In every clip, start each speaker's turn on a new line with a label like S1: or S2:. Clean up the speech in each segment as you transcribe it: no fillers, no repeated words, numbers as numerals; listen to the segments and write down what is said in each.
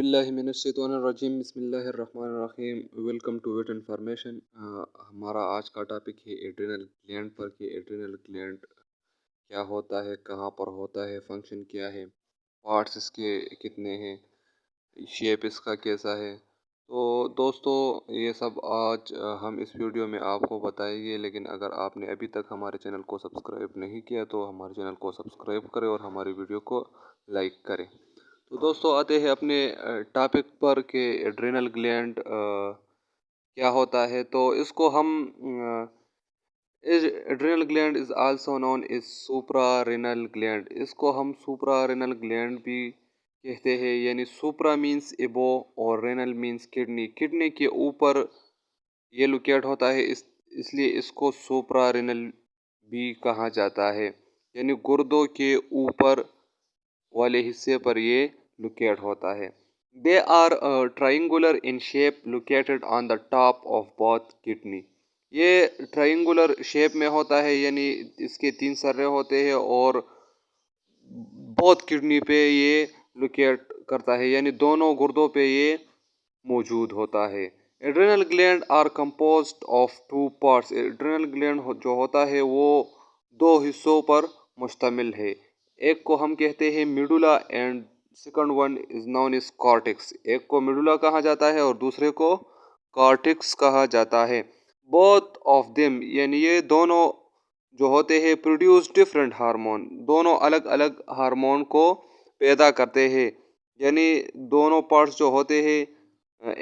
S1: औज़ुबिल्लाहिमिनश्शैतानिर्रजीम बिस्मिल्लाहिर्रहमानिर्रहीम। Welcome to wit information. हमारा आज का टॉपिक है एड्रिनल ग्लैंड पर कि एड्रिनल ग्लैंड क्या होता है, कहाँ पर होता है, फंक्शन क्या है, पार्ट्स इसके कितने हैं, शेप इसका कैसा है। तो दोस्तों ये सब आज हम इस वीडियो में आपको बताएंगे। लेकिन अगर आपने अभी तक हमारे चैनल को सब्सक्राइब नहीं किया तो हमारे चैनल को सब्सक्राइब करें और हमारी वीडियो को लाइक करें। तो दोस्तों आते हैं अपने टॉपिक पर कि एड्रिनल ग्लैंड क्या होता है। तो इसको हम adrenal gland is also known is suprarenal gland, इसको हम सुप्रारेनल ग्लैंड भी कहते हैं। यानी सुप्रा मीन्स एबो और रेनल मीन्स किडनी, किडनी के ऊपर ये लोकेट होता है, इसलिए इसको सुप्रारेनल भी कहा जाता है। यानी गुर्दों के ऊपर वाले हिस्से पर ये लोकेट होता है। They are triangular in shape located on the top of both kidney. ये ट्राइंगुलर शेप में होता है, यानी इसके 3 सर्रे होते हैं और बोथ किडनी पे ये लोकेट करता है, यानी दोनों गुर्दों पे ये मौजूद होता है। Adrenal gland are composed of 2 parts. Adrenal gland जो होता है वो 2 हिस्सों पर मुश्तमिल है। एक को हम कहते हैं medulla and second one is known is cortex. एक को मिडुला कहा जाता है और दूसरे को कॉर्टेक्स कहा जाता है। बोथ ऑफ देम यानी ये दोनों जो होते हैं प्रोड्यूस डिफरेंट हार्मोन, दोनों अलग अलग हार्मोन को पैदा करते हैं। यानी दोनों पार्ट्स जो होते हैं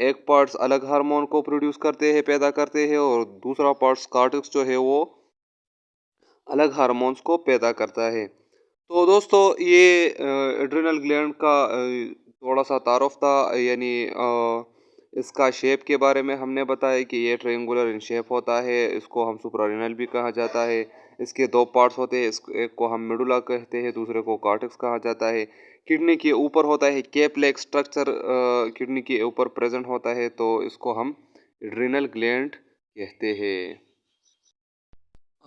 S1: एक पार्ट्स अलग हार्मोन को प्रोड्यूस करते हैं, पैदा करते हैं, और दूसरा पार्ट्स कॉर्टेक्स जो है वो अलग हार्मोन्स को पैदा करता है। तो दोस्तों ये एड्रिनल ग्लैंड का थोड़ा सा तारुफ था। यानी इसका शेप के बारे में हमने बताया कि ये ट्रायंगुलर इन शेप होता है, इसको हम सुप्रारेनल भी कहा जाता है। इसके 2 पार्ट्स होते हैं, एक को हम मेडुला कहते हैं, दूसरे को कॉर्टेक्स कहा जाता है। किडनी के ऊपर होता है कैप लाइक स्ट्रक्चर, किडनी के ऊपर प्रेजेंट होता है, तो इसको हम एड्रिनल ग्लैंड कहते हैं।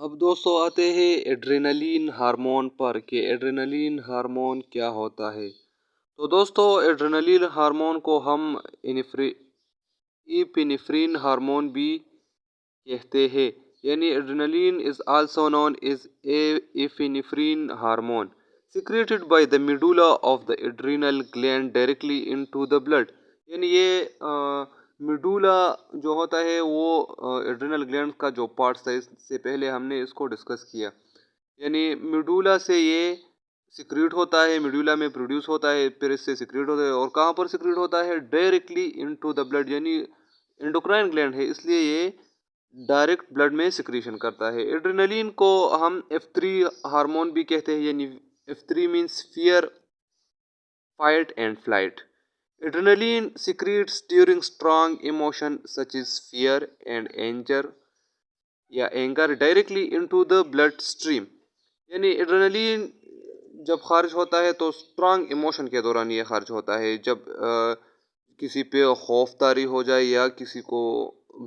S1: अब दोस्तों आते हैं एड्रेनलिन हार्मोन पर कि एड्रेनलिन हार्मोन क्या होता है। तो दोस्तों एड्रेनलिन हार्मोन को हम इपिनेफ्रिन हार्मोन भी कहते हैं। यानी adrenaline is also known is epinephrine hormone secreted by the medulla of the adrenal gland directly into the blood. यानी ये मेडुला जो होता है वो एड्रिनल ग्लैंड का जो पार्ट्स है, इससे पहले हमने इसको डिस्कस किया। यानी मेडुला से ये सिक्रीट होता है, मेडुला में प्रोड्यूस होता है, फिर इससे सिक्रीट होता है। और कहाँ पर सिक्रीट होता है? डायरेक्टली इनटू द ब्लड, यानी एंडोक्राइन ग्लैंड है, इसलिए ये डायरेक्ट ब्लड में सिक्रीशन करता है। एड्रेनलिन को हम F3 हार्मोन भी कहते हैं। यानी F3 means fear, fight and flight. Adrenaline secretes during strong emotion such as fear and anger directly into the blood stream। यानी एड्रेनलिन जब खारिज होता है तो स्ट्रांग इमोशन के दौरान ये खारिज होता है। जब किसी पे खौफदारी हो जाए या किसी को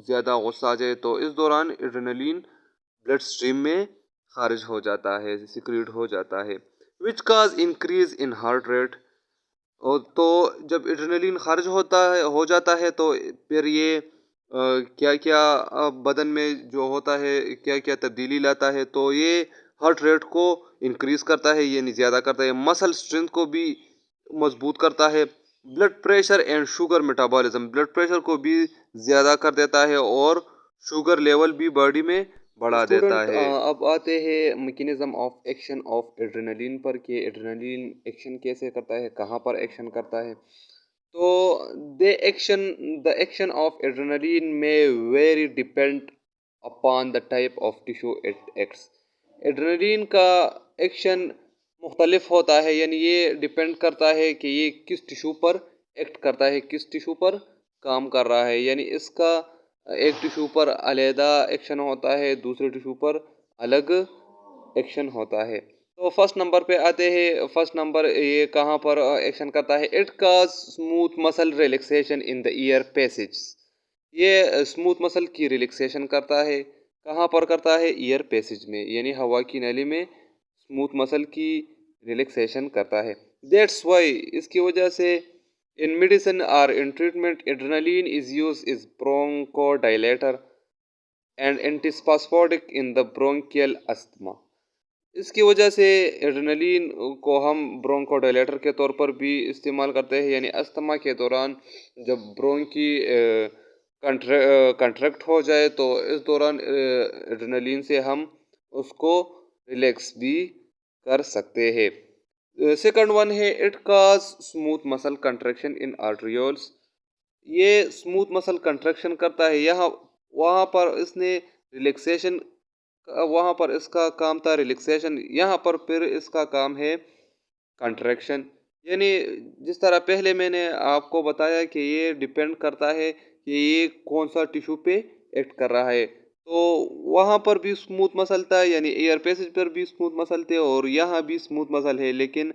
S1: ज़्यादा गुस्सा आ जाए तो इस दौरान एड्रेनलिन ब्लड स्ट्रीम में खारिज हो जाता है, सिक्रीट हो जाता है, विच काज इंक्रीज इन हार्ट रेट। और तो जब एड्रेनलिन खारिज हो जाता है तो फिर ये क्या क्या बदन में जो होता है क्या क्या तब्दीली लाता है। तो ये हार्ट रेट को इंक्रीज करता है, यानी ज़्यादा करता है, मसल स्ट्रेंथ को भी मजबूत करता है, blood pressure and sugar metabolism, blood pressure को भी ज़्यादा कर देता है और शुगर लेवल भी बॉडी में बढ़ा देता है। अब आते हैं mechanism of action of adrenaline पर कि एड्रेनलिन एक्शन कैसे करता है, कहाँ पर एक्शन करता है। तो द एक्शन ऑफ एड्रेनलिन में very depend upon the type of tissue it acts. Adrenaline का एक्शन मुख्तलिफ होता है, यानी ये डिपेंड करता है कि ये किस टिश्यू पर एक्ट करता है, किस टिश्यू पर काम कर रहा है। यानी इसका एक टिश्यू पर अलहदा एक्शन होता है, दूसरे टिश्यू पर अलग एक्शन होता है। तो फर्स्ट नंबर पे आते हैं। फर्स्ट नंबर ये कहाँ पर एक्शन करता है? It cause smooth muscle relaxation in the year passage. ये स्मूथ मसल की रिलैक्सेशन करता है। कहाँ पर करता है? ईयर पैसेज में, यानी हवा की नली में स्मूथ मसल की रिलैक्सेशन करता है। दैट्स वाई, इसकी वजह से In medicine or in treatment, adrenaline is used as bronchodilator and antispasmodic in the bronchial asthma. इसकी वजह से एड्रेनलिन को हम ब्रोंकोडायलेटर के तौर पर भी इस्तेमाल करते हैं, यानी अस्थमा के दौरान जब ब्रोंकी कंट्रैक्ट हो जाए तो इस दौरान एड्रेनलिन से हम उसको रिलैक्स भी कर सकते हैं। सेकंड वन है it cause smooth muscle contraction in arterioles. ये स्मूथ मसल कंट्रैक्शन करता है, यहाँ वहाँ पर इसने रिलैक्सेशन, वहाँ पर इसका काम था रिलैक्सेशन, यहाँ पर फिर इसका काम है कंट्रैक्शन। यानी जिस तरह पहले मैंने आपको बताया कि ये डिपेंड करता है कि ये कौन सा टिश्यू पे एक्ट कर रहा है, तो वहाँ पर भी स्मूथ मसल था, यानी एयर पैसेज पर भी स्मूथ मसल थे और यहाँ भी स्मूथ मसल है, लेकिन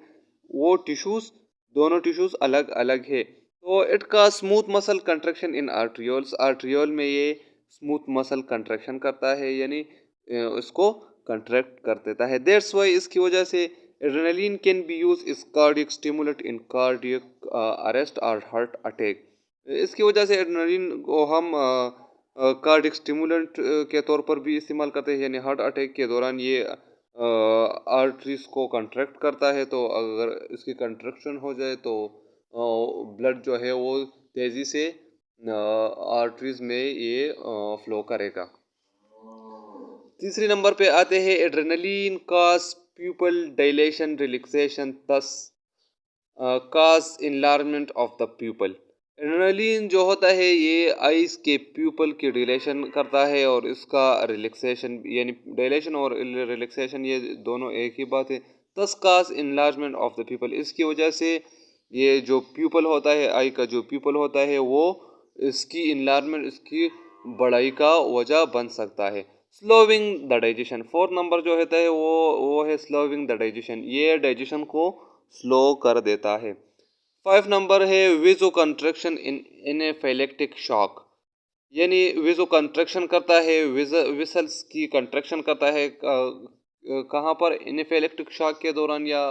S1: वो टिश्यूज, दोनों टिश्यूज अलग अलग है। तो इट का स्मूथ मसल कंट्रैक्शन इन आर्ट्रियोल्स, आर्ट्रियोल में ये स्मूथ मसल कंट्रैक्शन करता है, यानी इसको कंट्रैक्ट कर देता है। दैट्स वाई इसकी वजह से एड्रेनलिन कैन बी यूज इस कार्डियक स्टिमुलेंट इन कार्डियक अरेस्ट और हार्ट अटैक। इसकी वजह से एड्रेनलिन को हम कार्डियक स्टिमुलेंट के तौर पर भी इस्तेमाल करते हैं, यानी हार्ट अटैक के दौरान ये आर्टरीज को कंट्रैक्ट करता है, तो अगर इसकी कंट्रैक्शन हो जाए तो ब्लड जो है वो तेज़ी से आर्टरीज में ये फ्लो करेगा। तीसरे नंबर पे आते हैं adrenaline cause pupil dilation relaxation thus cause enlargement of the pupil. Adrenaline जो होता है ये आइस के प्यूपल की डिलेशन करता है और इसका रिलैक्सेशन, यानी डायलेशन और रिलैक्सेशन ये दोनों एक ही बात है। Thus cause enlargement of the pupal, इसकी वजह से ये जो प्यूपल होता है, आई का जो प्यूपल होता है वो इसकी इनलार्जमेंट, इसकी बढ़ाई का वजह बन सकता है। Slowing the digestion, fourth number जो होता है वो है स्लोविंग द डाइजेशन, ये डाइजेशन को स्लो कर देता है। फाइव नंबर है विजो कंट्रैक्शन इन एनाफिलेक्टिक शॉक, यानी विजो कंट्रैक्शन करता है, विसल्स की कंट्रैक्शन करता है कहाँ पर, एनाफिलेक्टिक शॉक के दौरान या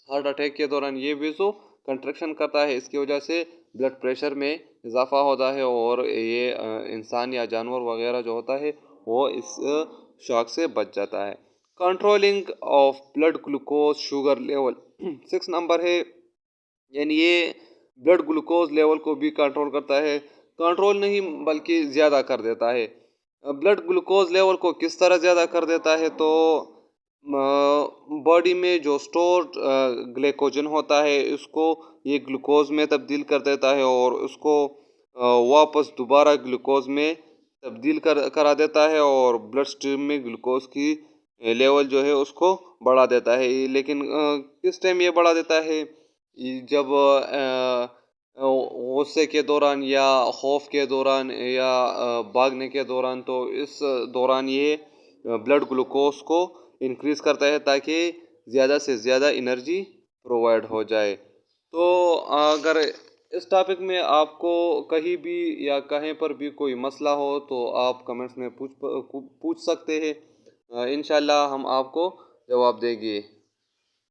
S1: हार्ट अटैक के दौरान ये विजो कंट्रैक्शन करता है। इसकी वजह से ब्लड प्रेशर में इजाफा होता है और ये इंसान या जानवर वगैरह जो होता है वो इस शॉक से बच जाता है। Controlling of blood glucose sugar level, six number है, यानी ये ब्लड ग्लूकोज लेवल को भी कंट्रोल करता है, कंट्रोल नहीं बल्कि ज़्यादा कर देता है। ब्लड ग्लूकोज लेवल को किस तरह ज़्यादा कर देता है, तो बॉडी में जो स्टोर्ड ग्लाइकोजन होता है इसको ये ग्लूकोज में तब्दील कर देता है और उसको वापस दोबारा ग्लूकोज में तब्दील करा देता है और ब्लड स्ट्रीम में ग्लूकोज की लेवल जो है उसको बढ़ा देता है। लेकिन किस टाइम ये बढ़ा देता है, जब गुस्से के दौरान या खौफ के दौरान या भागने के दौरान, तो इस दौरान ये ब्लड ग्लूकोज को इंक्रीज़ करता है ताकि ज़्यादा से ज़्यादा एनर्जी प्रोवाइड हो जाए। तो अगर इस टॉपिक में आपको कहीं भी या कहीं पर भी कोई मसला हो तो आप कमेंट्स में पूछ सकते हैं, इंशाल्लाह हम आपको जवाब देंगे।